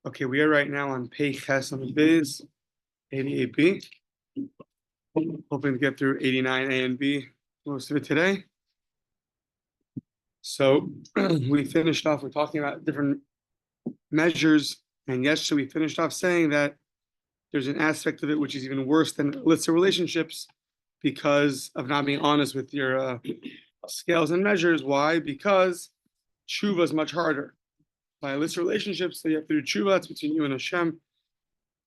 Okay, we are right now on Pei Ches on the Biz, 88B. Hoping to get through 89A and B, most of it today. So we finished off, we're talking about different measures, and yesterday we finished off saying that there's an aspect of it which is even worse than illicit relationships because of not being honest with your scales and measures. Why? Because tshuva is much harder. By illicit relationships, so you have to do tshuva, it's between you and Hashem.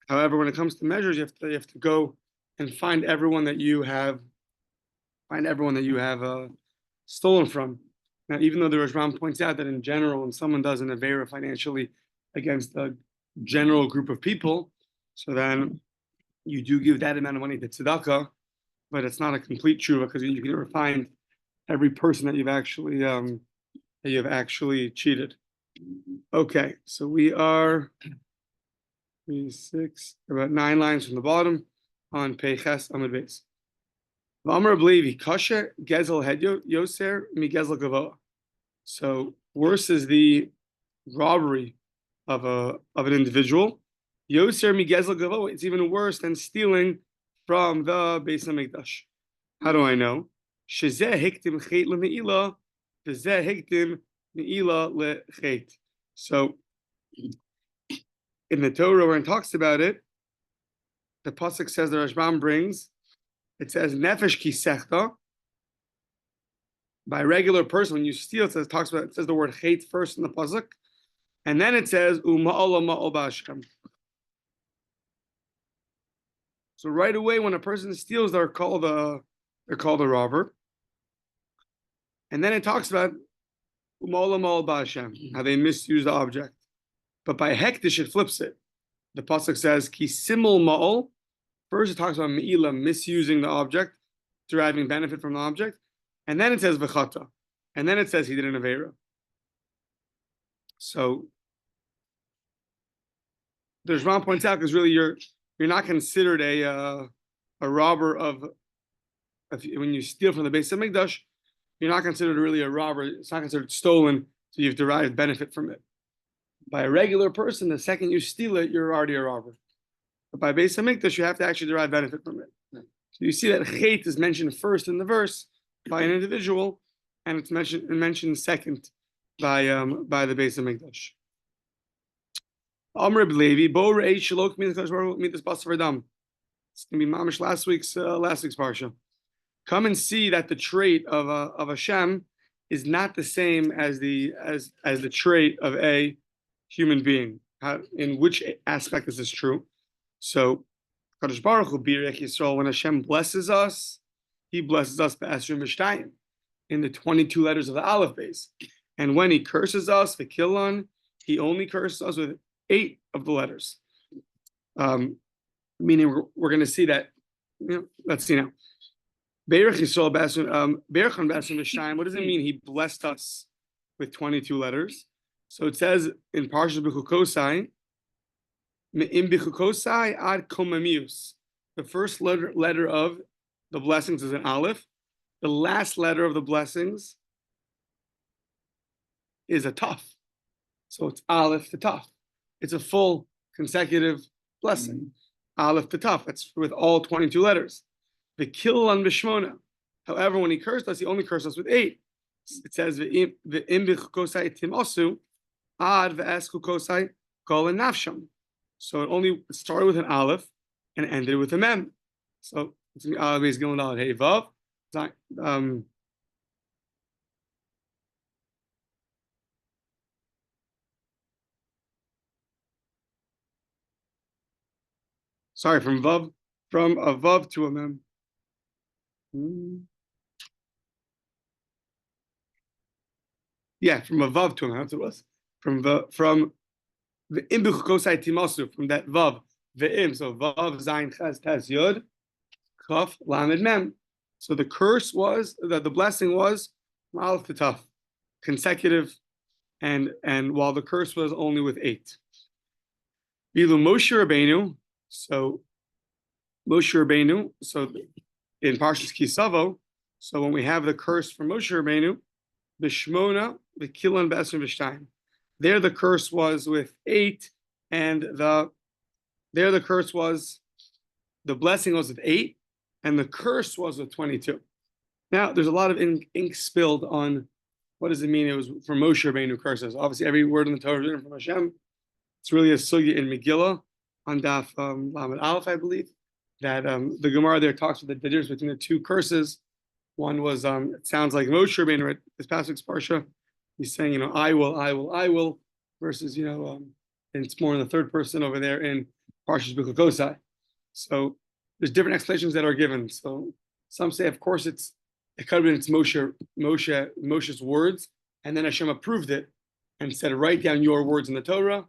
However, when it comes to measures, you have to go and find everyone that you have stolen from. Now, even though the Rashbam points out that in general, when someone does an avera financially against a general group of people, so then you do give that amount of money to tzedakah, but it's not a complete tshuva because you can never find every person that you've actually cheated. Okay, so we are 36, about 9 lines from the bottom on Peiches Amud Beis. V'amar Bavli kasher gezel het yoser mi gezel gavoa. So worse is the robbery of an individual. Yoser mi gezel gavoa. It's even worse than stealing from the Beis Hamikdash. How do I know? Shezeh hiktim chet lemeila, v'zeh hiktim meila lechet. So in the Torah, when it talks about it, the pasuk says the Rashbam brings. It says nefesh kisechta. By a regular person, when you steal, it says the word hate first in the pasuk, and then it says uma'ala ma'al ba'ashem. So right away, when a person steals, they're called a robber, and then it talks about uma'ala ma'al ba'ashem, how they misuse the object. But by hektish, it flips it. The pasuk says ki simul ma'al. First, it talks about me'ila, misusing the object, deriving benefit from the object. And then it says v'chata. And then it says he did an avera. So, the Rashbam points out, because really you're not considered a robber when you steal from the Beis Hamikdash, you're not considered really a robber. It's not considered stolen, so you've derived benefit from it. By a regular person, the second you steal it, you're already a robber. But by Beis Hamikdash, you have to actually derive benefit from it. So you see that chet is mentioned first in the verse by an individual, and it's mentioned second by the Beis Hamikdash. Amr Levi, Bo Rei Shalok Midas Basar Adam. It's gonna be mamish last week's parsha. Come and see that the trait of Hashem is not the same as the trait of a human being. In which aspect is this true? So, Kadosh Baruch Hu Birech Yisrael, when Hashem blesses us, He blesses us b'Esrim V'Shtayim, in the 22 letters of the Aleph base. And when He curses us, V'Kilon, He only curses us with 8 of the letters. Meaning we're going to see that. Let's see now. Birech Yisrael b'Esrim V'Shtayim. What does it mean? He blessed us with 22 letters. So it says in Parshas B'Chukosai, ad komamius. The first letter of the blessings is an aleph. The last letter of the blessings is a taf. So it's aleph to taf. It's a full consecutive blessing. Aleph to taf. That's with all 22 letters. The kill on bishmona. However, when He cursed us, He only cursed us with 8. It says the imbikosai timosu ad ve'eskukosai kol nafsham. So it started with an aleph and ended with a mem. So it's aleph is going on hey vav. Sorry, from a vav to a mem. Yeah, from a vav to a mem. That's what it was. From the imbuch kosai timasu, from that vav, ve'im, so vav zayin ches tes yod, kaf lamed mem. So the curse was that the blessing was aleph to taf, consecutive, and while the curse was only with 8. Bilu Moshe Rabbeinu, so Moshe Rabbeinu, so in Parshas Kisavo, so when we have the curse from Moshe Rabbeinu, b'shmona v'kilan b'esrim v'shtayim. There the curse was with 8, and the curse was, the blessing was with 8, and the curse was with 22. Now, there's a lot of ink spilled on what does it mean it was from Moshe Rabbeinu curses. Obviously, every word in the Torah is written from Hashem. It's really a sugya in Megillah on Daf Lamed Aleph, I believe, that the Gemara there talks about the difference between the two curses. One was, it sounds like Moshe Rabbeinu, right? This passage Parsha, he's saying, I will, versus, and it's more in the third person over there in Parshas B'Kosai. So there's different explanations that are given. So some say, of course, it could have been it's Moshe's words, and then Hashem approved it and said, write down your words in the Torah.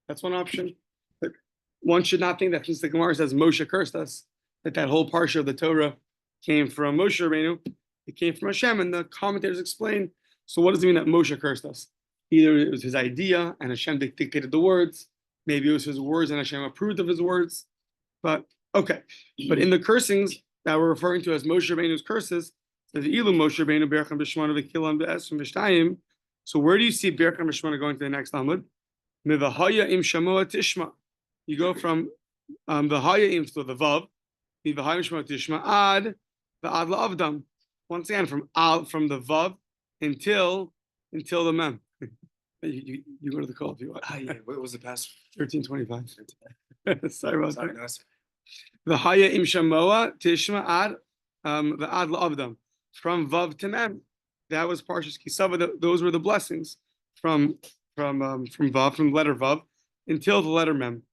That's one option. But one should not think that since the Gemara says Moshe cursed us, that whole parsha of the Torah came from Moshe Rabbeinu. It came from Hashem, and the commentators explain, so what does it mean that Moshe cursed us? Either it was his idea and Hashem dictated the words, maybe it was his words and Hashem approved of his words. But okay. But in the cursings that we're referring to as Moshe Rabbeinu's curses, the Ilu Moshe Rabbeinu Beracham B'Shmona V'Kilam B'Esrim V'Shtayim. So where do you see Beracham B'Shmona going to the next Talmud? Mivahaya im Shamoa Tishma. You go from Vahaya im to the Vav, Mivahaya im Shamoa Tishma ad la'avdam. Once again, from the Vav until the Mem. You go to the call if you want. Yeah. What was the past? 1325. Sorry about that. Vahaya im Shamoa Tishma ad la'avdam. From Vav to Mem. That was Parshas Kisava. Those were the blessings from Vav, from the letter Vav, until the letter Mem.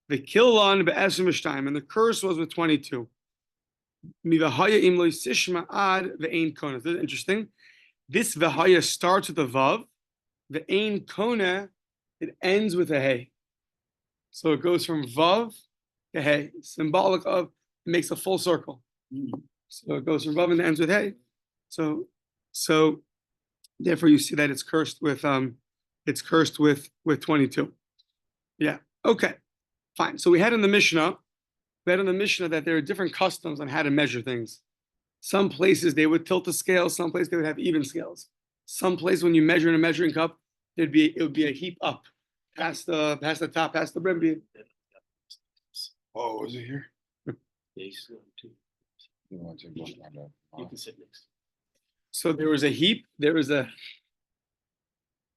The Kilon be'esrim v'shtayim, and the curse was with 22. Mivahaya im lo sishma ad ve'ein kona. This is interesting. This Vahaya starts with the Vav. Ve'ein kona, it ends with a Hey. So it goes from Vav to Hey, symbolic of, it makes a full circle. So it goes from Vav and ends with Hey. So therefore you see that it's cursed with 22. Yeah. Okay. Fine. So we had in the Mishnah that there are different customs on how to measure things. Some places they would tilt the scale, some places they would have even scales. Some places when you measure in a measuring cup, it would be a heap up past the top, past the brim. Oh, is it here? So there was a heap,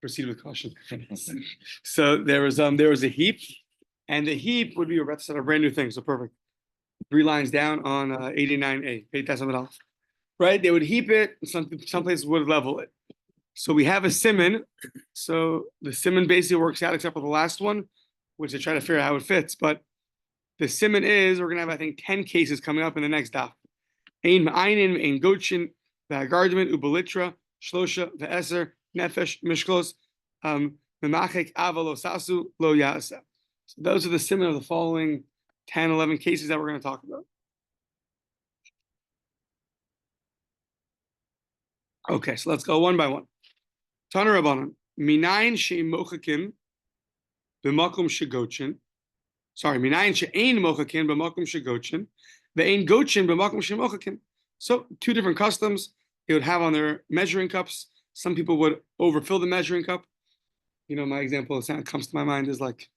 proceed with caution. So there was a heap, and the heap would be a brand new thing. So perfect. 3 lines down on 89A. Right? They would heap it. Some places would level it. So we have a siman. So the siman basically works out except for the last one, which I try to figure out how it fits. But the siman is, we're gonna have, I think, 10 cases coming up in the next daf. Ein ma'ainin, ein gochin, v'hagardiment, ubelitra, shlosha, v'eser, nefesh, mishklos, memachek, ava, lo sasu, lo yasa. So those are the siman of the following 10, 11 cases that we're going to talk about. Okay, so let's go one by one. Tana Rabbanan, minayin she'im mochakim b'makom shegochin. Sorry, minayin she'ein mochakim b'makom shegochin, ve'ein gochin b'makom she'mochakim. So 2 different customs they would have on their measuring cups. Some people would overfill the measuring cup. My example that comes to my mind is like,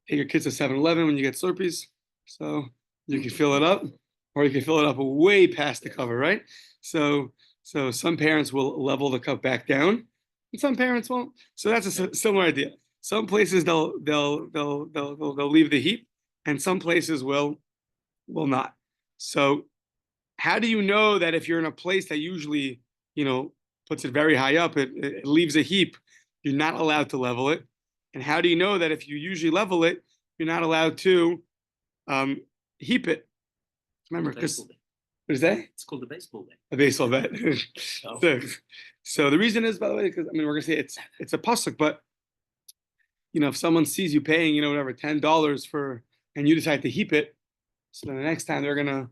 take your kids to 7-Eleven when you get Slurpees. So you can fill it up, or you can fill it up way past the cover, right? So some parents will level the cup back down, and some parents won't. So that's a similar idea. Some places they'll leave the heap, and some places will not. So how do you know that if you're in a place that usually puts it very high up, it leaves a heap, you're not allowed to level it? And how do you know that if you usually level it, you're not allowed to heap it? Remember, because what is that? It's called a baseball bet. A baseball bet. So the reason is, by the way, because we're gonna say it's a pasuk, but if someone sees you paying, whatever, $10 for, and you decide to heap it, so then the next time they're gonna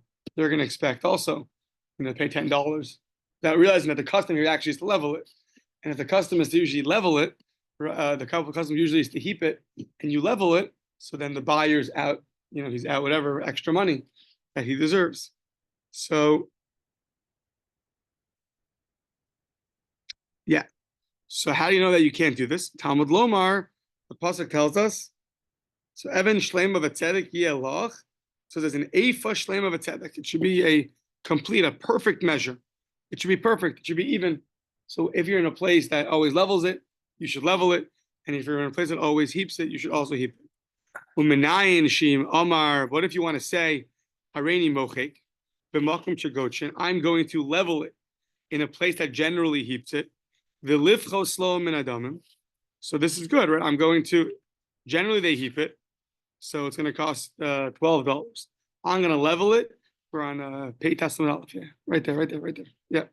expect also, pay $10, without realizing that the custom here actually is to level it, and if the custom is to usually level it, the custom usually is to heap it, and you level it, so then the buyer's out, he's out whatever extra money that he deserves. So, yeah. So how do you know that you can't do this? Talmud Lomar, the pasuk tells us. So Evan Shlema v'tzedek yelach. So there's an Eifa Shlema v'tzedek. It should be a complete, a perfect measure. It should be perfect. It should be even. So if you're in a place that always levels it, you should level it. And if you're in a place that always heaps it, you should also heap it. Umenayin Shim Amar. What if you want to say, Hareini Mochek, b'makom shegotchen, I'm going to level it in a place that generally heaps it. V'lifcho slo min adamim. So this is good, right? I'm going to, generally they heap it. So it's going to cost $12. I'm going to level it. We're on Pei Testament Aleph. Yeah, right there. Yeah,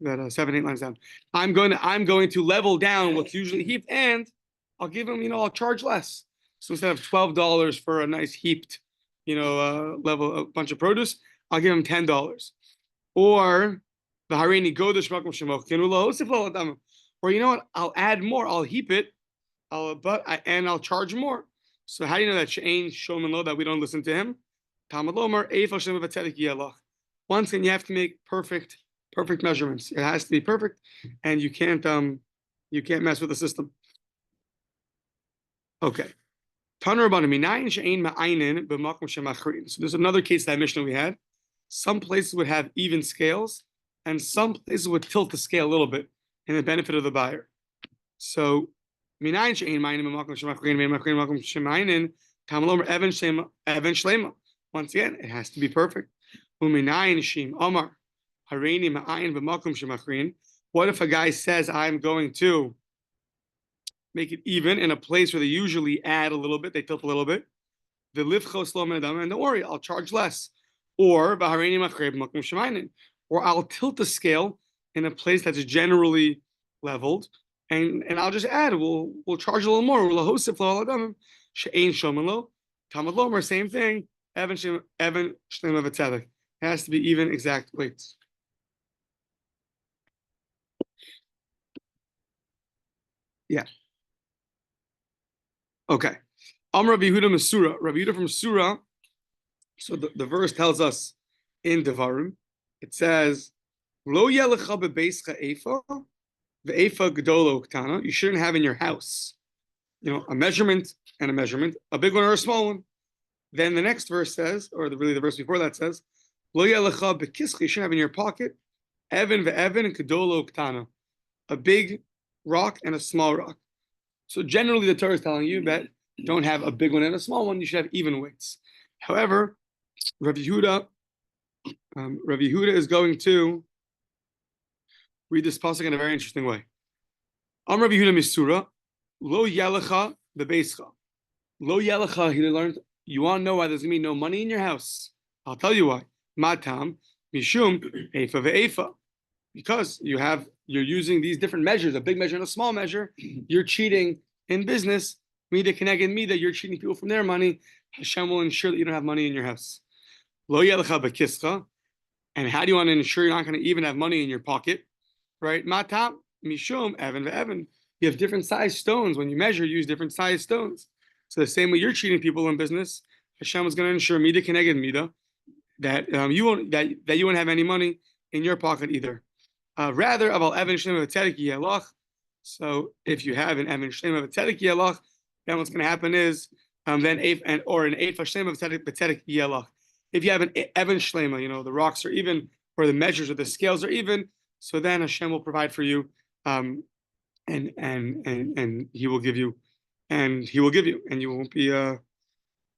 that 7-8 lines down. I'm going to level down what's usually heaped, and I'll give them, I'll charge less. So instead of $12 for a nice heaped, level a bunch of produce, I'll give them $10. Or the Hareini Godesh Makom Shemoch. Or you know what? I'll add more. I'll heap it. And I'll charge more. So how do you know that She'ein Shomen Lo, that we don't listen to him? Talmud Lomar Eifa Shlema v'tzedek yelach. Once again, you have to make perfect measurements. It has to be perfect, and you can't mess with the system. Okay. Taner Rabbanan Minayin She'ein Ma'aynin b'makom shemachrin. So there's another case that Mishnah we had. Some places would have even scales, and some places would tilt the scale a little bit in the benefit of the buyer. So Minayin She'ein Ma'aynin b'makom shemachrin b'makom shema'aynin Talmud Lomar Evan Shlema. Once again, it has to be perfect. Uminayin Shim Omar Hareini Ma'ayin b'makom shemachrin. What if a guy says, I'm going to make it even in a place where they usually add a little bit, they tilt a little bit. The lifchos lo min adam, and don't worry, I'll charge less. Or b'hareini machrei b'makom shemainin. Or I'll tilt the scale in a place that's generally leveled, and I'll just add. We'll charge a little more. Lahosif lo adam she'ein shomen lo. Talmud Lomar, same thing. Evan shlema v'tzedek. It has to be even, exact weights. Yeah. Okay. Rabbi Yehuda Mesura. Rabbi Yehuda from Surah. So the verse tells us in Devarim, it says, Lo yelecha bebeischa eifa, ve'eifa gedolo ktana. You shouldn't have in your house, a measurement and a measurement, a big one or a small one. Then the next verse says, or really the verse before that says, Lo yelecha bekischa. You shouldn't have in your pocket, Evan ve'evan gedolo ktana, a big rock and a small rock. So generally, the Torah is telling you that don't have a big one and a small one. You should have even weights. However, Rabbi Yehuda is going to read this pasuk in a very interesting way. Rabbi Yehuda Misura, Lo yelecha bebeischa. Lo yelecha, he learned, you want to know why there's going to be no money in your house? I'll tell you why. Matam, mishum, eifa ve'eifa. Because you're using these different measures, a big measure and a small measure, you're cheating in business. Mida keneged mida, you're cheating people from their money. Hashem will ensure that you don't have money in your house. Lo yelecha bekischa. And how do you want to ensure you're not going to even have money in your pocket? Right? Matam, mishum, evan ve'evan. You have different size stones. When you measure, you use different size stones. So the same way you're cheating people in business, Hashem is going to ensure mida keneged mida that you won't have any money in your pocket either. Rather, aval evan shlema v'tzedek yelach. So if you have an evan shlema v'tzedek yelach, then what's going to happen is or an eifa shlema v'tzedek yelach. If you have an evan shlema, the rocks are even, or the measures or the scales are even, so then Hashem will provide for you, and He will give you, and you won't be, you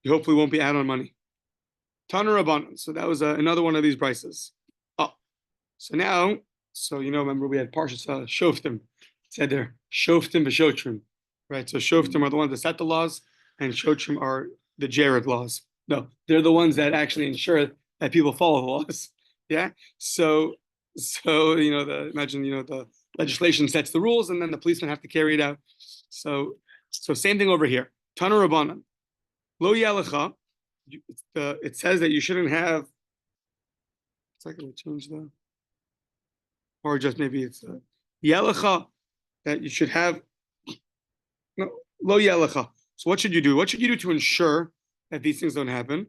hopefully won't be out on money. Taner Rabbanan. So that was another one of these brises. Oh, so now. So, remember we had Parshas Shoftim. It said there, Shoftim v'Shotrim. Right? So Shoftim are the ones that set the laws, and Shotrim are the Jared laws. No, they're the ones that actually ensure that people follow the laws. Yeah? So imagine, the legislation sets the rules, and then the policemen have to carry it out. So same thing over here. Taner Rabbanan. Lo yelecha. It says that you shouldn't have. It's like we change the. Or just maybe it's yelecha, that you should have. No, lo yelecha. So what should you do? What should you do to ensure that these things don't happen?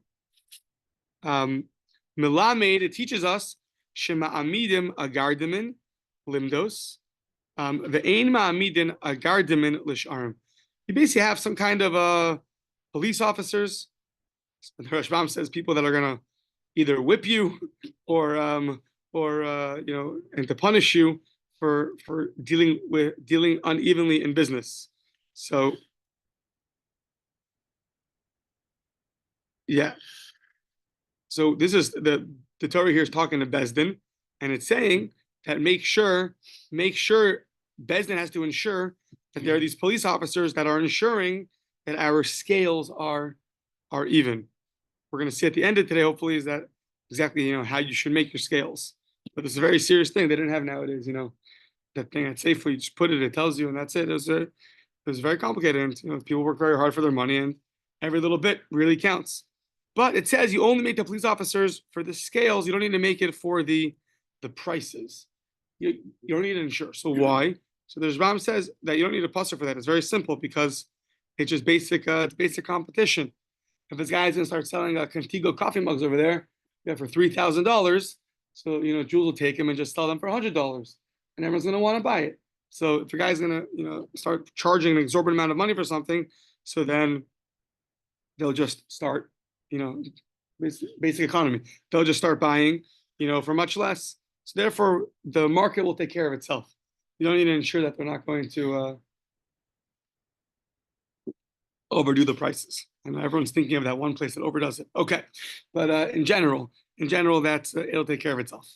Milamed, it teaches us shema amidim agardimin limdos Ve'ein ma'amidin agardimin lisharim. You basically have some kind of police officers. The Rashbam says people that are gonna either whip you or and to punish you for dealing unevenly in business. So yeah. So this is the Torah here is talking to Bezdin, and it's saying that make sure Bezdin has to ensure that there are these police officers that are ensuring that our scales are even. We're going to see at the end of today, hopefully, is that exactly how you should make your scales. But it's a very serious thing they didn't have nowadays. That thing at Safeway, you just put it, it tells you, and that's it. It was very complicated, and people work very hard for their money, and every little bit really counts. But it says you only make the police officers for the scales. You don't need to make it for the prices. You don't need to insure. So why? So the Ram says that you don't need a passer for that. It's very simple because it's just basic competition. If this guy's gonna start selling Contigo coffee mugs over there, for $3,000, so Jules will take them and just sell them for $100, and everyone's gonna want to buy it. So if a guy's gonna start charging an exorbitant amount of money for something, so then they'll just start basic economy. They'll just start buying for much less. So therefore, the market will take care of itself. You don't need to ensure that they're not going to overdo the prices. And everyone's thinking of that one place that overdoes it. Okay, but in general, that's it'll take care of itself.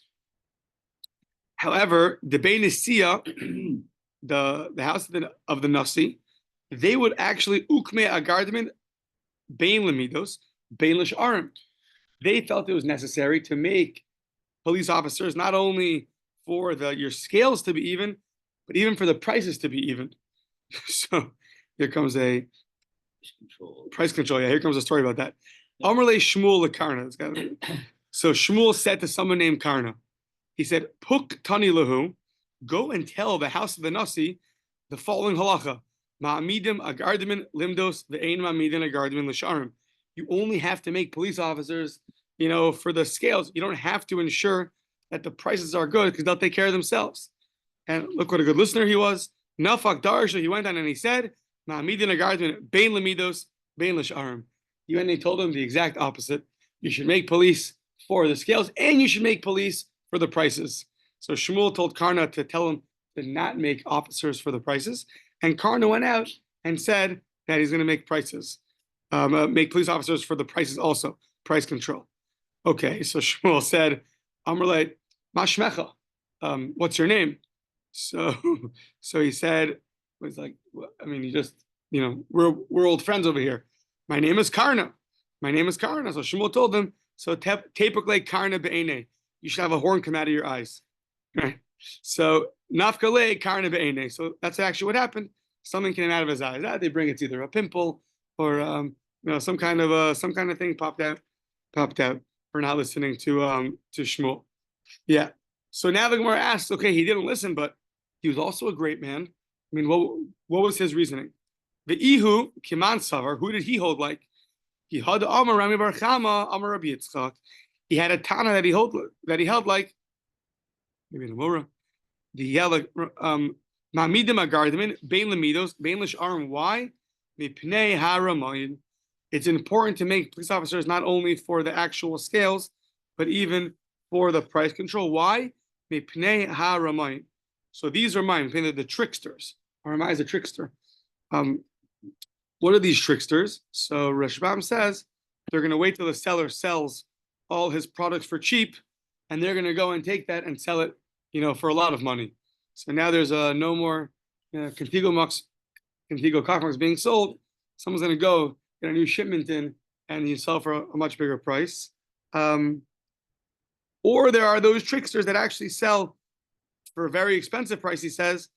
However, the Beit Nesiya, the house of the Nasi, they would actually ukme agardmin bein lemidos bein l'sharim. They felt it was necessary to make police officers not only for your scales to be even, but even for the prices to be even. So here comes a price control. Yeah, here comes a story about that. Amrle Shmuel Karna. So Shmuel said to someone named Karna, he said, Puk Tani Lahu, go and tell the house of the Nasi the following halacha. Ma'amidim agardimin limdos ve'ein ma'amidim agardimin l'sharim. You only have to make police officers, for the scales. You don't have to ensure that the prices are good because they'll take care of themselves. And look what a good listener he was. Nafak Darsha, he went on and he said, Ma'amidin agardimin bein lemidos bein l'sharim. You and they told him the exact opposite. You should make police for the scales and you should make police for the prices. So Shmuel told Karna to tell him to not make officers for the prices. And Karna went out and said that he's going to make prices, make police officers for the prices also, price control. Okay, so Shmuel said, Amrleit, Mashmecha, what's your name? So he said, was like, you just, we're old friends over here. My name is Karna. So Shmuel told him, so tepukle Karna be'ene. You should have a horn come out of your eyes. Right? So nafkale Karna be'ene. So that's actually what happened. Something came out of his eyes. They bring it's either a pimple or some kind of thing popped out for not listening to Shmuel. Yeah. So now the Gemara asks, okay, he didn't listen, but he was also a great man. What was his reasoning? The Ihu Kiman Savar, who did he hold like? He had Amar Rami Bar Chama, Amar Rabbi Yitzchak. He had a Tana that he held like, maybe in a Mora. He held like Ma'amidim Agardimin, Bein Lemidos, Bein L'sharim. Why? Mipnei Haramayin. It's important to make police officers not only for the actual scales, but even for the price control. Why? Mipnei Haramayin. So these are mine. The tricksters. Haramai is a trickster. What are these tricksters? So Rashbam says they're going to wait till the seller sells all his products for cheap, and they're going to go and take that and sell it, for a lot of money. So now there's no more Contigo coffee mugs being sold. Someone's going to go get a new shipment in, and you sell for a much bigger price. Or there are those tricksters that actually sell for a very expensive price, he says,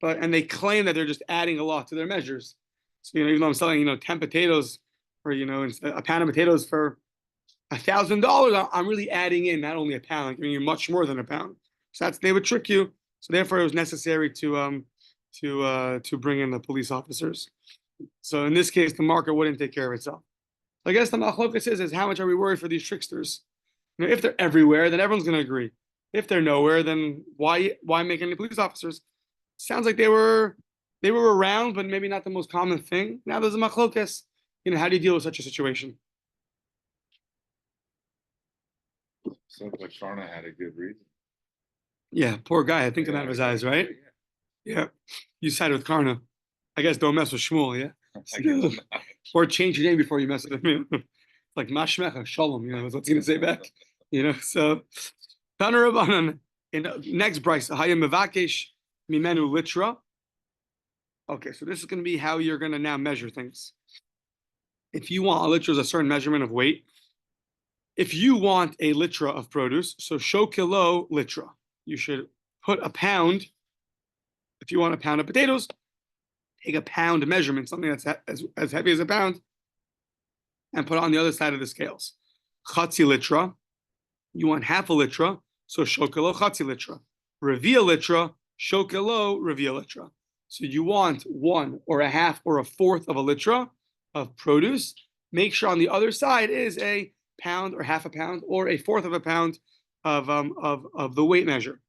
and they claim that they're just adding a lot to their measures. So even though I'm selling 10 potatoes or a pound of potatoes for $1,000, I'm really adding in not only a pound, I'm giving you much more than a pound. So they would trick you. So therefore, it was necessary to bring in the police officers. So in this case, the market wouldn't take care of itself. I guess the machlokas is how much are we worried for these tricksters? If they're everywhere, then everyone's going to agree. If they're nowhere, then why make any police officers? Sounds like they were around, but maybe not the most common thing. Now there's a machlokas. How do you deal with such a situation? So like Sharna had a good reason. Yeah, poor guy. I think out of his eyes, right? Yeah. You side with Karna. I guess don't mess with Shmuel, yeah? Or change your name before you mess with him. Like Mashmecha, Shalom, what's he gonna say back? So Tana Rabbanan in next Bryce, Hayam Mevakesh Mimenu Litra. Okay, so this is gonna be how you're gonna now measure things. If you want a litra is a certain measurement of weight. If you want a litra of produce, so shokilo litra, you should put a pound. If you want a pound of potatoes, take a pound measurement, something that's as heavy as a pound, and put it on the other side of the scales. Chatzi litra, you want half a litra, so shokilo chatzi litra. Revia litra, shokilo revia litra. So you want 1 or a half or a fourth of a litra of produce. Make sure on the other side is a pound or half a pound or a fourth of a pound of the weight measure.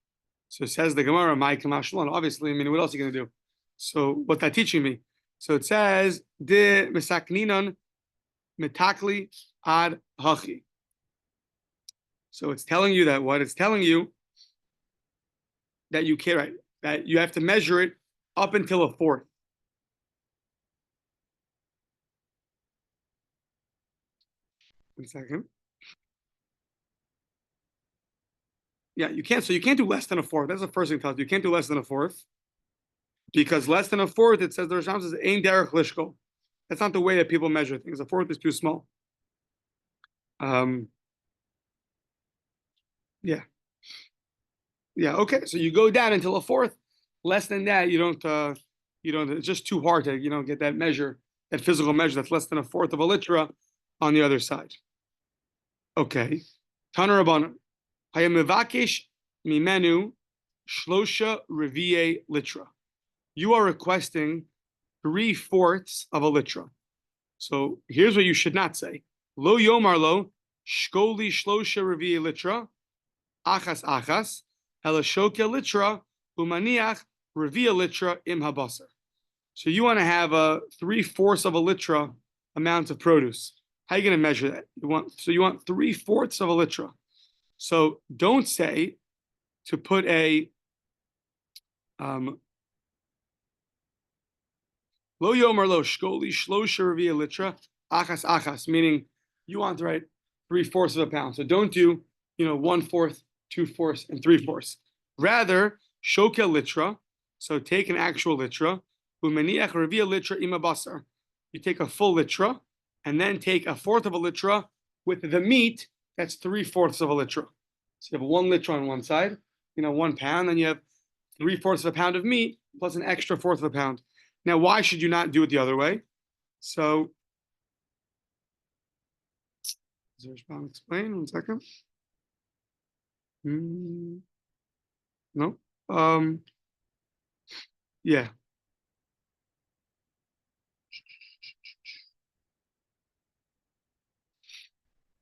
So it says the Gemara, "My kamashlan." Obviously, what else are you going to do? So what's that teaching me? So it says de misakninon metakli ad hachi. So it's telling you that what? It's telling you that you can't, right? That you have to measure it up until a fourth. One second. Yeah, you can't. So you can't do less than a fourth. That's the first thing it tells you. You can't do less than a fourth. Because less than a fourth, it says the Rishon says ein derech lishko. That's not the way that people measure things. A fourth is too small. Yeah. Okay. So you go down until a fourth. Less than that, you don't. It's just too hard to get that measure, that physical measure that's less than a fourth of a litra on the other side. Okay. Tana Rabbanan. Hayam mevakesh mimenu shlosha revie litra. You are requesting 3/4 of a litra. So here's what you should not say. Lo yomar lo shkoli shlosha revie litra achas ela shokya litra umaniach revie litra im habasar. So you want to have a 3/4 of a litra amount of produce. How are you going to measure that? You want 3/4 of a litra. So don't say to put a Lo yomer lo shkoli shlosha revia litra achas, meaning you want 3/4 of a pound. So don't do 1/4, 2/4, and 3/4. Rather shoka litra. So take an actual litra. Umeniach revia litra ima basar. You take a full litra and then take a fourth of a litra with the meat. That's 3/4 of a litra. So you have 1 litra on one side, 1 pound, then you have 3/4 of a pound of meat plus an extra fourth of a pound. Now, why should you not do it the other way? So, does Rishbam explain? 1 second. No. Yeah.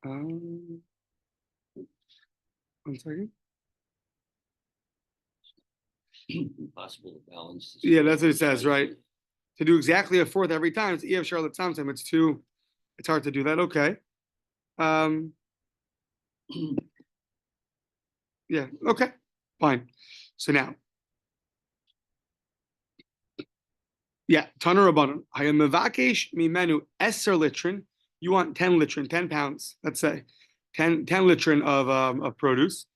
One second. Impossible to balance. Yeah, that's what it says, right? To do exactly a fourth every time, it's EF Charlotte Samsam. It's hard to do that. Okay. Yeah, okay, fine. So now, yeah, Tana Rabbanan. Hayam mevakesh mimenu eser litrin. You want 10 litrin, 10 pounds, let's say. 10 litrin of produce.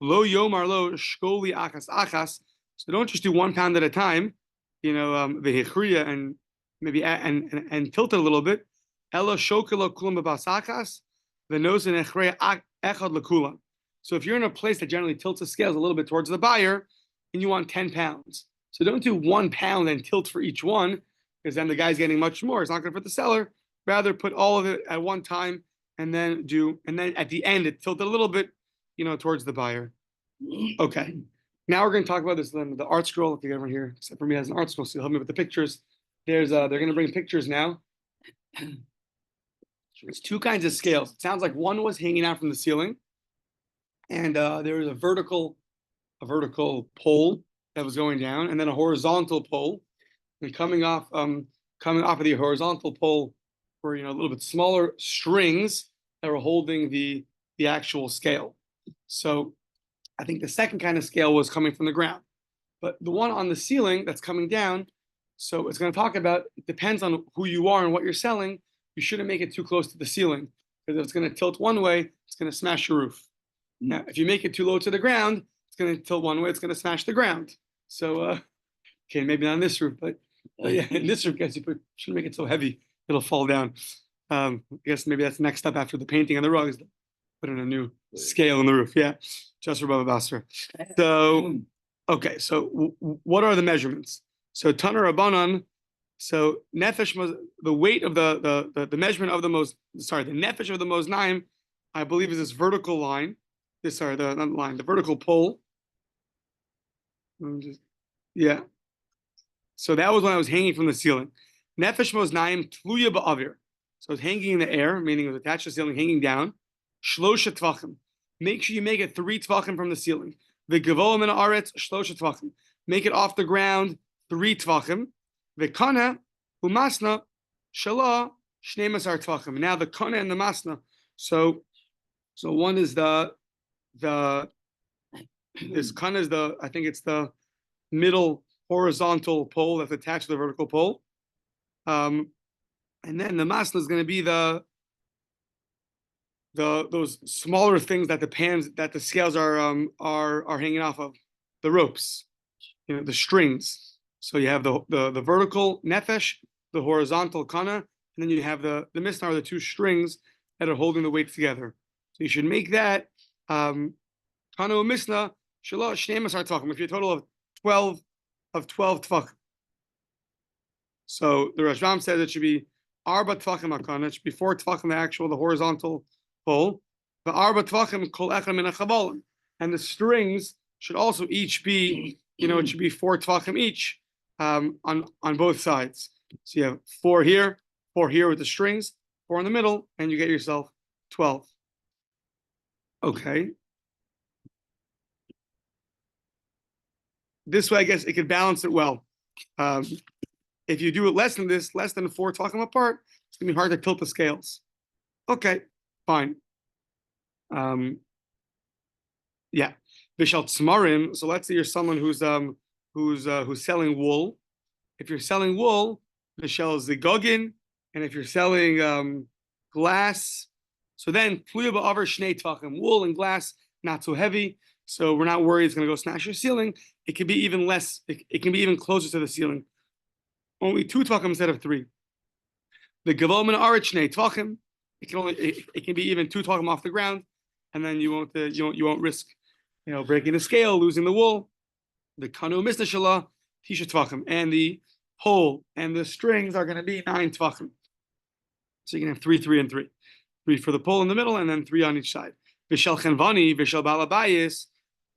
Lo yomar lo shkoli achas. So don't just do 1 pound at a time, the hichriya and maybe and tilt it a little bit. Elo shokelo kulam b'basachas, the nose and echreya echad lekulam. So if you're in a place that generally tilts the scales a little bit towards the buyer, and you want 10 pounds, so don't do 1 pound and tilt for each one, because then the guy's getting much more. It's not good for the seller. Rather put all of it at one time, and then at the end it tilted a little bit, towards the buyer. Okay. Now we're going to talk about this. The art scroll. If you get everyone here, except for me, has an art scroll, so you'll help me with the pictures. They're going to bring pictures now. There's 2 kinds of scales. It sounds like one was hanging out from the ceiling, and there was a vertical pole that was going down, and then a horizontal pole, and coming off of the horizontal pole were a little bit smaller strings that were holding the actual scale. So I think the second kind of scale was coming from the ground, but the one on the ceiling that's coming down. So it's going to talk about, it depends on who you are and what you're selling. You shouldn't make it too close to the ceiling, because if it's going to tilt one way, it's going to smash your roof. Now, if you make it too low to the ground, it's going to tilt one way, it's going to smash the ground. So, okay, maybe not on this roof, but yeah, in this roof, guys, you shouldn't make it so heavy, it'll fall down. I guess maybe that's the next step after the painting on the rugs. Put in a new scale on the roof, yeah, just for Bava Batra. So, okay, so what are the measurements? So Taner Rabbanan, so nefesh, the weight of the measurement of the nefesh of the moznaim, I believe is this vertical line. The vertical pole. Yeah. So that was when I was hanging from the ceiling. Nefesh moznaim tluya ba'avir. So it's hanging in the air, meaning it was attached to the ceiling, hanging down. Shlosha tvachim. Make sure you make it 3 tvachim from the ceiling. The gavoa min haaretz shlosha tvachim. Make it off the ground 3 tvachim. The kana umasna shala shnei masar tvachim. Now the kana and the masna. So one is this kana is I think it's the middle horizontal pole that's attached to the vertical pole. And then the masna is going to be those smaller things that the scales are hanging off of, the ropes, the strings. So you have the vertical nefesh, the horizontal kana, and then you have the misna, are the 2 strings that are holding the weight together. So you should make that kana misna shala shnei masar tvachim. If you're a total of 12 tvachim. So the Rashbam says it should be arba tvachim hakana. It should be 4 tvachim the horizontal pole. The arba tvachim kol echad min hachavolim, and the strings should also each be, it should be 4 tvachim each on both sides. So you have 4 here with the strings, 4 in the middle, and you get yourself 12. Okay. This way, I guess it could balance it well. If you do it less than 4 tvachim apart, it's gonna be hard to tilt the scales. Okay, fine. Yeah. Vishal tzmarim. So let's say you're someone who's selling wool. If you're selling wool, Vishal is the gogin, and if you're selling glass, so then tluya ba'aver shnei tvachim. Wool and glass, not so heavy, so we're not worried it's going to go smash your ceiling. It can be even less. It can be even closer to the ceiling. Only 2 tvachim instead of 3. The gavoa min haaretz shnei tvachim. It can be even 2 tvachim off the ground, and then you won't risk breaking the scale, losing the wool. The kanu misna shala tisha tvachim, and the pole and the strings are going to be 9 tvachim. So you can have 3, 3, and 3. 3 for the pole in the middle, and then 3 on each side. Vishal chenvani, vishal balabayis.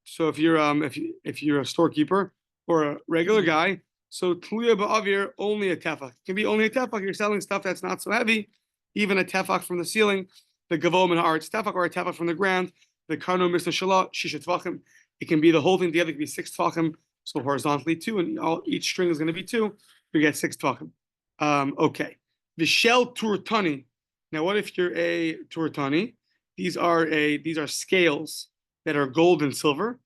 So if you're a storekeeper or a regular guy, so tluya ba'avir, only a tefach. It can be only a tefach. You're selling stuff that's not so heavy, even a tefach from the ceiling. The gavoa min haaretz tefach, or a tefach from the ground. The karno misna shala shisha tvachim. It can be the whole thing together. It can be 6 tvachim. So horizontally 2, and each string is going to be 2. We get 6 tvachim. Okay. Vishel turtani. Now, what if you're a turtani? These are scales that are gold and silver.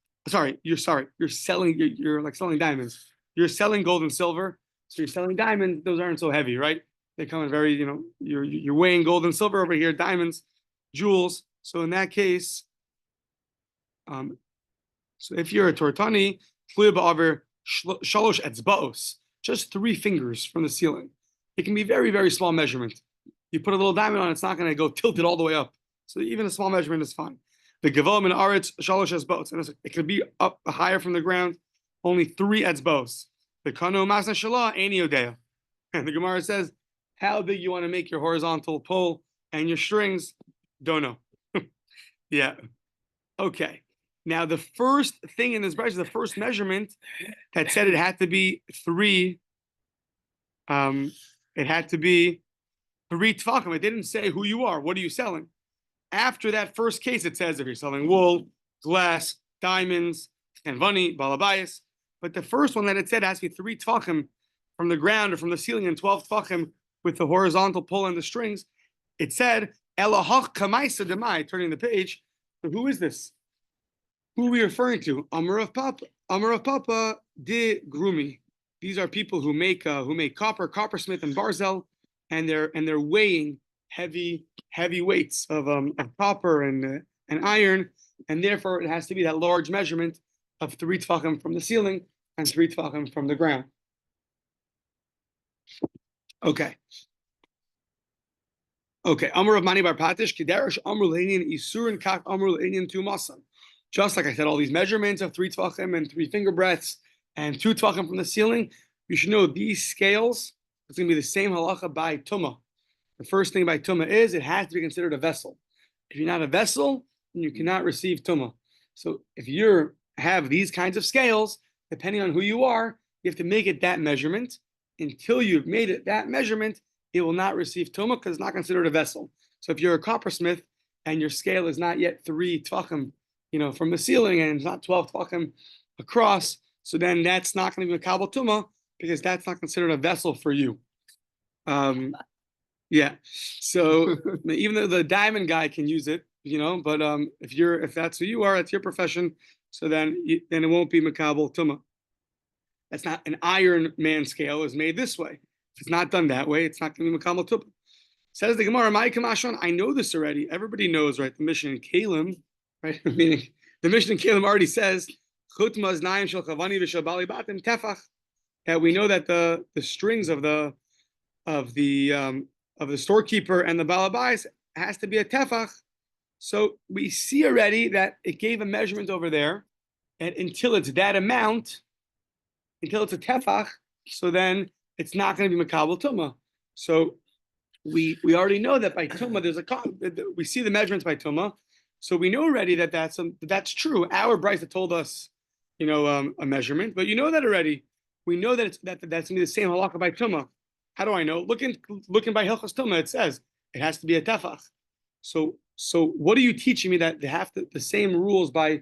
You're selling. You're like selling diamonds. You're selling gold and silver. So you're selling diamonds. Those aren't so heavy, right? They come in very, you're weighing gold and silver over here, diamonds, jewels. So in that case, so if you're a turtani, shalosh etzbaos, just 3 fingers from the ceiling. It can be very, very small measurement. You put a little diamond on, it's not going to go tilted all the way up. So even a small measurement is fine. The gavoa min haaretz shalosh etzbaos, and it could be up higher from the ground, only 3 etzbaos. The kanu masna shala ani odea. And the Gemara says, how big you want to make your horizontal pole and your strings? Don't know. Yeah. Okay. Now the first thing in this brush, the first measurement that said it had to be 3. It had to be 3 tvachim. It didn't say who you are. What are you selling? After that first case, it says if you're selling wool, glass, diamonds, and vani, balabayas. But the first one that it said has to be 3 tefachim from the ground or from the ceiling and 12 tefachim with the horizontal pole and the strings. It said, Elahach kamaisa demai, turning the page. So who is this? Who are we referring to? Amar of Papa de Grumi. These are people who make copper, coppersmith, and barzel, and they're weighing heavy weights of copper and iron, and therefore it has to be that large measurement of 3 tefachim from the ceiling and 3 tefachim from the ground. Okay. Amr of Mani Bar Patish, Kidarish Amr Leinian Isurin Kak Amr Leinian Tumasan. Just like I said, all these measurements of 3 tefachim and 3 finger breadths and 2 tefachim from the ceiling, you should know these scales, it's going to be the same halacha by Tumah. The first thing by Tumah is it has to be considered a vessel. If you're not a vessel, then you cannot receive Tumah. So if you have these kinds of scales, depending on who you are, you have to make it that measurement. Until you've made it that measurement, it will not receive Tumah because it's not considered a vessel. So if you're a coppersmith and your scale is not yet 3 tefachim, from the ceiling, and it's not 12 tefachim across, so then that's not going to be a kabel Tumah because that's not considered a vessel for you. Yeah. So even though the diamond guy can use it, but if that's who you are, that's your profession, so then it won't be makabel Tumah. That's not an Iron Man scale is made this way. If it's not done that way, it's not going to be makabel Tumah. Says the Gemara, I know this already. Everybody knows, right? The Mishnah in Kalim, right? Meaning the Mishnah in Kalim already says that we know that the strings of the storekeeper and the balabais has to be a tefach. So we see already that it gave a measurement over there, and until it's that amount, until it's a tefach, so then it's not going to be makabel tumah. So we already know that by tumah we see the measurements by tumah, so we know already that that's true. Our brisa told us, a measurement, but you know that already. We know that that's going to be the same halakha by tumah. How do I know? Looking by Hilchos Tumah, it says it has to be a tefach. So what are you teaching me that they have the same rules by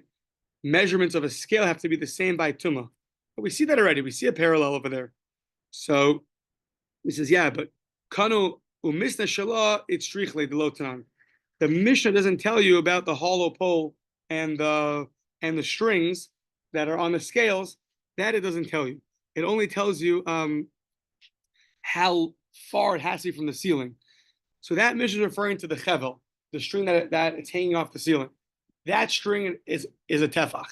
measurements of a scale have to be the same by tumah? But we see that already. We see a parallel over there. So he says, yeah, but kanu umisna shala it's strictly the lotanan. The Mishnah doesn't tell you about the hollow pole and the strings that are on the scales. That it doesn't tell you. It only tells you how far it has to be from the ceiling. So that Mishnah is referring to the chevel, the string that it's hanging off the ceiling. That string is a tefach.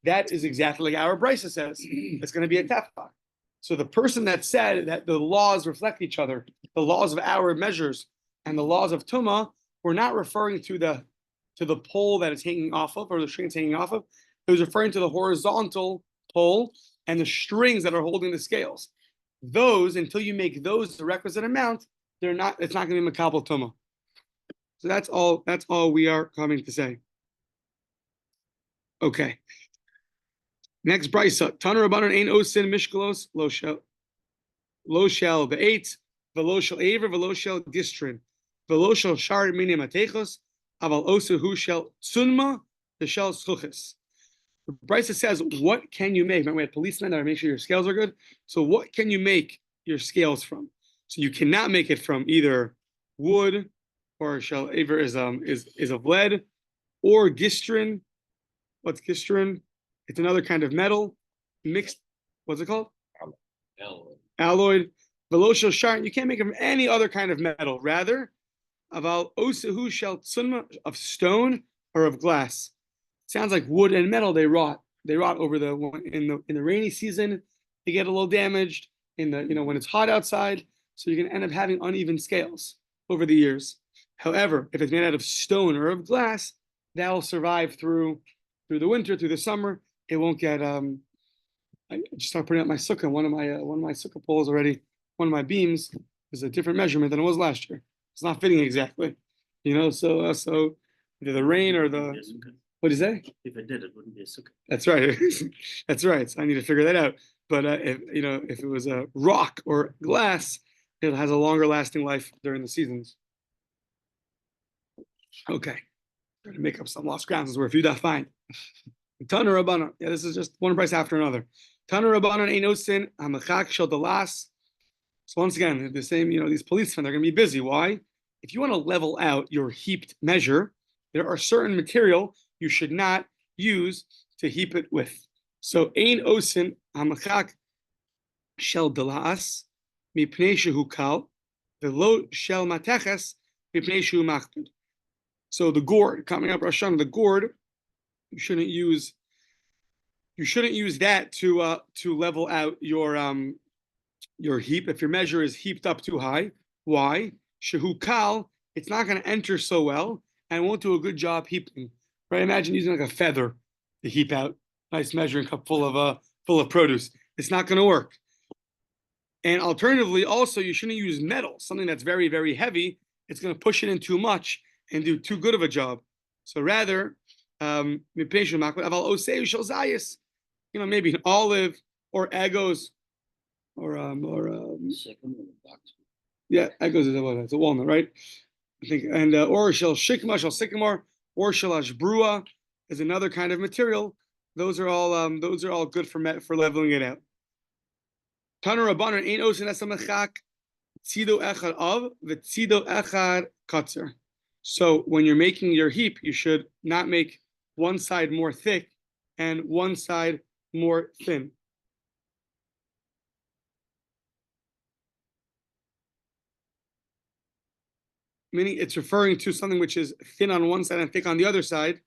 That is exactly like our brisa says. It's going to be a tefach. So the person that said that the laws reflect each other, the laws of our measures and the laws of tumah, we're not referring to the pole that it's hanging off of or the string it's hanging off of. It was referring to the horizontal pole and the strings that are holding the scales. Those, until you make those the requisite amount, it's not going to be makabel tumah. So that's all we are coming to say. Okay. Next brisa. Taner Rabbanan ein osin mishkalos lo shel be'et v'lo shel aver v'lo shel gistrin v'lo shel shar minim atechos aval osu hu shel tsunma v'shel schuchis. The brisa says, what can you make? Remember, we had policemen that make sure your scales are good. So what can you make your scales from? So you cannot make it from either wood or shel aver is of lead or gistrin. What's gistrin? It's another kind of metal mixed. What's it called? Alloyed. V'lo shel shar. You can't make it from any other kind of metal. Rather, aval osehu shel tsunma, of stone or of glass. Sounds like wood and metal. They rot. They rot over in the rainy season. They get a little damaged in the when it's hot outside. So you're gonna end up having uneven scales over the years. However, if it's made out of stone or of glass, that will survive through the winter, through the summer. It won't get. I just started putting up my sukkah. One of my sukkah poles already. One of my beams is a different measurement than it was last year. It's not fitting exactly. So either the rain or the. What do you say? If it did, it wouldn't be a sukkah. That's right. That's right. So I need to figure that out. But if it was a rock or glass, it has a longer lasting life during the seasons. Okay. Trying to make up some lost grounds is where if you don't find. Taner Rabbanan. Yeah, this is just one price after another. Tana Rabbanan Einosin Hamachak Shel Dalas. So once again, the same, these policemen, they're going to be busy. Why? If you want to level out your heaped measure, there are certain material you should not use to heap it with. So Ein Osin Hamachak Shel Dalas Mipnei Shehu Kal Velo Shel Mateches Mipnei Shehu Machbid. So the gourd, coming up Rosh Hashanah, the gourd, you shouldn't use that to level out your heap. If your measure is heaped up too high, why? Shehu kal, it's not going to enter so well and won't do a good job heaping. Right? Imagine using like a feather to heap out a nice measuring cup full of produce. It's not going to work. And alternatively, also you shouldn't use metal, something that's very, very heavy. It's going to push it in too much and do too good of a job. So rather, maybe an olive or egos or yeah, egos is it's a walnut, right? I think, and or shel shikma, shel sycamore, or shel ashbrua is another kind of material. Those are all good for leveling it out. Tana Rabbanan ein osin esamachak tzido echad av v'tzido echad katzer. So when you're making your heap, you should not make one side more thick and one side more thin. Meaning it's referring to something which is thin on one side and thick on the other side,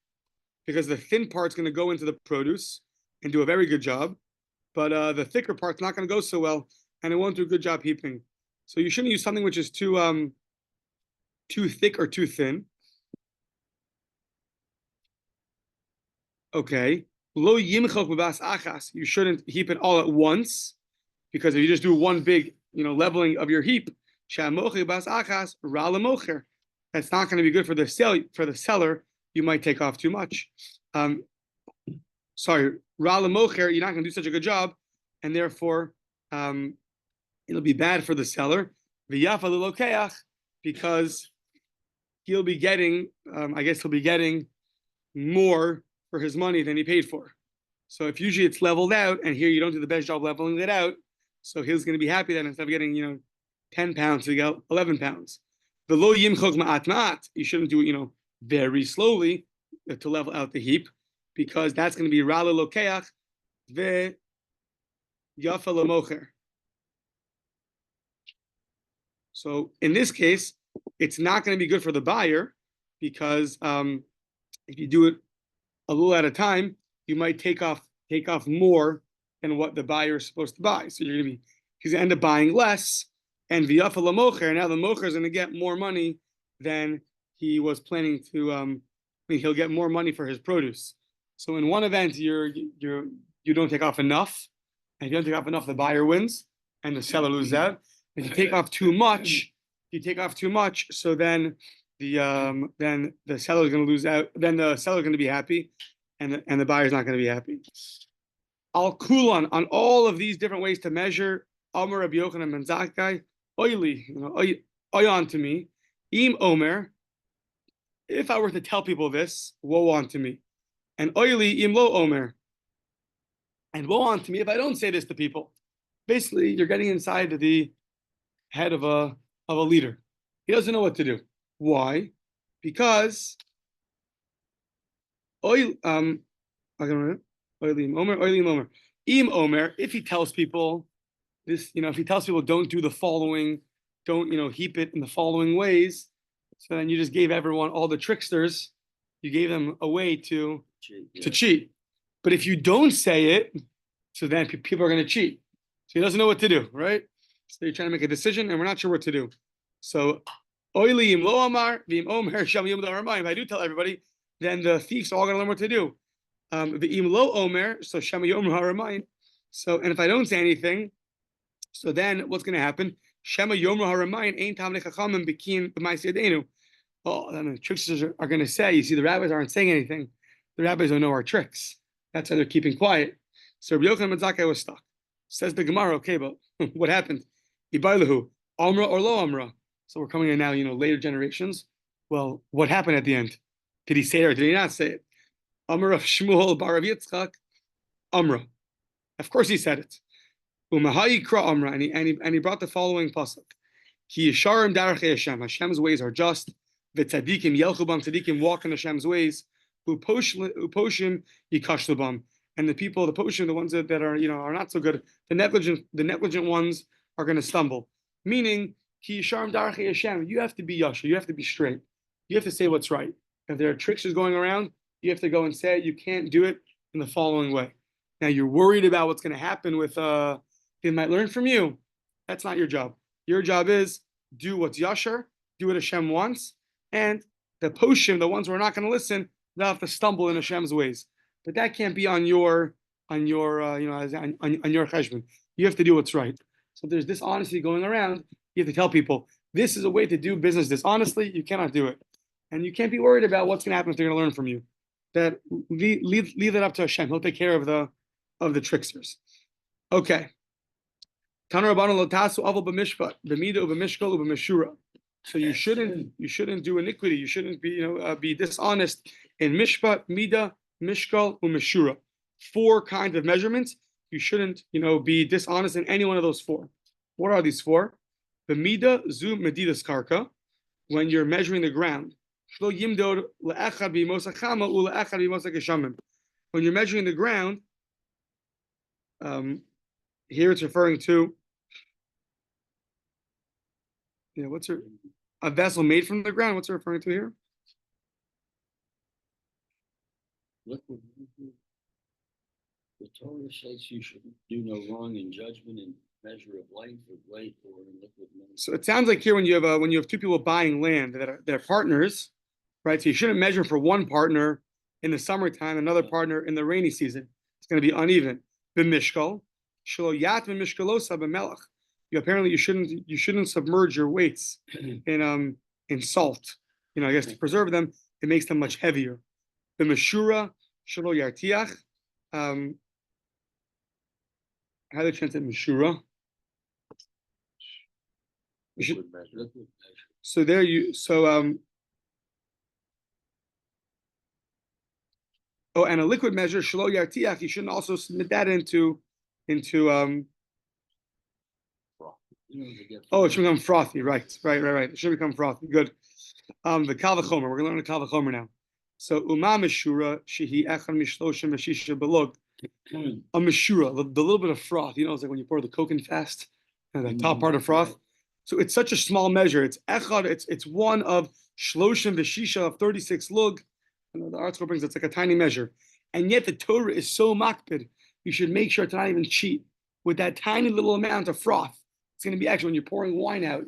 because the thin part's going to go into the produce and do a very good job, but the thicker part's not going to go so well and it won't do a good job heaping. So you shouldn't use something which is too thick or too thin. Okay. Lo yimchok b'bas achas. You shouldn't heap it all at once, because if you just do one big, leveling of your heap, she'amocher b'bas achas ra lemocher. That's not going to be good for the seller. You might take off too much. Sorry, ra lemocher. You're not going to do such a good job, and therefore, it'll be bad for the seller. V'yafa lelokeach, because he'll be getting, he'll be getting more for his money than he paid for. So if usually it's leveled out, and here you don't do the best job leveling it out, so he's going to be happy that instead of getting 10 pounds, he got 11 pounds. The lo yimchok ma'at ma'at, you shouldn't do it very slowly to level out the heap, because that's going to be rala lokeach ve yafa lamocher. So in this case, it's not going to be good for the buyer, because if you do it a little at a time, you might take off more than what the buyer is supposed to buy. So he's gonna end up buying less, and v'yafa lamocher. Now the mocher is gonna get more money than he was planning to. He'll get more money for his produce. So in one event, you don't take off enough, and if you don't take off enough, the buyer wins and the seller loses out. If you take off too much, so then the seller is going to lose out. Then the seller is going to be happy, and the buyer is not going to be happy. Al kulan, on all of these different ways to measure. Amar Rabbi Yochanan ben Zakkai, oily, oy to me. Im omer. If I were to tell people this, woe unto me. And oily im lo omer. And woe unto me if I don't say this to people. Basically, you're getting inside the head of a leader. He doesn't know what to do. Why? Because im omer, if he tells people this, if he tells people don't do the following, don't heap it in the following ways, so then you just gave everyone, all the tricksters, you gave them a way to cheat. But if you don't say it, so then people are going to cheat. So he doesn't know what to do, right? So you're trying to make a decision, and we're not sure what to do. So, if I do tell everybody, then the thieves are all going to learn what to do. So, and if I don't say anything, so then what's going to happen? Oh, then the tricksters are going to say, you see, the rabbis aren't saying anything. The rabbis don't know our tricks. That's why they're keeping quiet. So Rabbi Yochanan ben Zakkai was stuck. Says the Gemara, okay, but what happened? Ibailahu, Amra or lo Amra? So we're coming in now, later generations. Well, what happened at the end? Did he say it or did he not say it? Amra of Shmuel bar Rav Yitzchak, Amra. Of course he said it. And he brought the following pasuk. Ki yesharim darchei Hashem. Hashem's ways are just. V'tzadikim yelchu bam. Tzadikim walk in Hashem's ways. Uposhim yikashlu bam. And the people, the poshim, the ones that are are not so good, the negligent ones are going to stumble. Meaning, ki yesharim darchei Hashem. You have to be yashar. You have to be straight. You have to say what's right. If there are tricksters going around, you have to go and say it. You can't do it in the following way. Now you're worried about what's going to happen with they might learn from you. That's not your job. Your job is do what's yashar, do what Hashem wants, and the poshim, the ones who are not going to listen, they'll have to stumble in Hashem's ways. But that can't be on your cheshbon. You have to do what's right. So if there's dishonesty going around, you have to tell people this is a way to do business dishonestly. You cannot do it, and you can't be worried about what's going to happen if they're going to learn from you. That leave that up to Hashem. He'll take care of the tricksters. Okay. So you shouldn't do iniquity. You shouldn't be dishonest in mishpat, mida, mishkal, umeshura. 4 kinds of measurements. You shouldn't be dishonest in any one of those 4. What are these 4? The mida zu medidas karka, when you're measuring the ground. When you're measuring the ground, here it's referring to what's a vessel made from the ground. What's it referring to here? Liquid. The Torah says you should do no wrong in judgment and measure of length or weight or in liquid measure. So it sounds like here when you have 2 people buying land they're partners, right? So you shouldn't measure for one partner in the summertime, another partner in the rainy season. It's going to be uneven. The mishkal. You shouldn't submerge your weights in salt. I guess to preserve them, it makes them much heavier. The meshura shelo yartiach. How do they translate meshura? Liquid measure. So there you and a liquid measure shelo yartiach. You shouldn't also submit that into it should become frothy, right. It should become frothy. Good. The kal v'chomer. We're going to learn the kal v'chomer now. So uma meshura shehi echad mishloshim v'shisha belog. A meshura, the little bit of froth. It's like when you pour the coke in fast, the top part of froth. So it's such a small measure. It's echad. It's one of shloshim v'shisha of 36 lug. The article brings it's like a tiny measure, and yet the Torah is so makpid. You should make sure to not even cheat with that tiny little amount of froth. It's going to be actually when you're pouring wine out,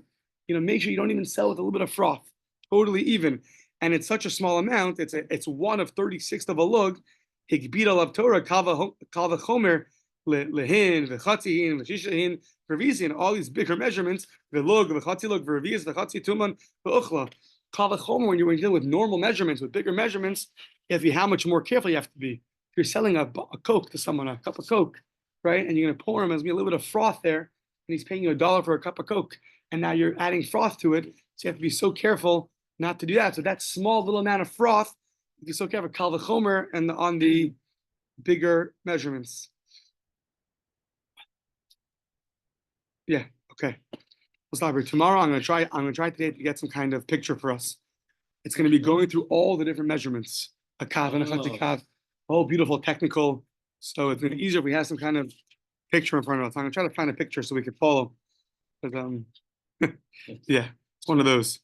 make sure you don't even sell with a little bit of froth, totally even. And it's such a small amount. It's one of 36 of a lug. Higbid of Torah kal v'chomer lehin v'chatzihin v'shishahin v'rvisin. All these bigger measurements. V'lug v'chatzi lug v'rvis v'chatzi tuman v'uchla. Kal v'chomer when you're dealing with normal measurements, with bigger measurements, you have to be how much more careful you have to be. If you're selling a Coke to someone, a cup of Coke, right, and you're going to pour him, there's going to be a little bit of froth there. And he's paying you $1 for a cup of Coke, and now you're adding froth to it. So you have to be so careful not to do that. So that small little amount of froth, you be so careful. Kal v'chomer and on the bigger measurements. Yeah. Okay. We'll stop here. Tomorrow I'm gonna try today to get some kind of picture for us. It's gonna be going through all the different measurements. A kav and a chatzi kav, all beautiful technical. So it's gonna be easier if we have some kind of picture in front of us. I'm gonna try to find a picture so we can follow. But yeah, it's one of those.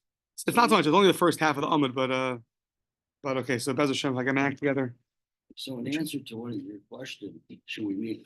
It's not so much. It's only the first half of the Amud, but okay. So Bez Hashem, like an act together. So in answer to one of your questions, should we make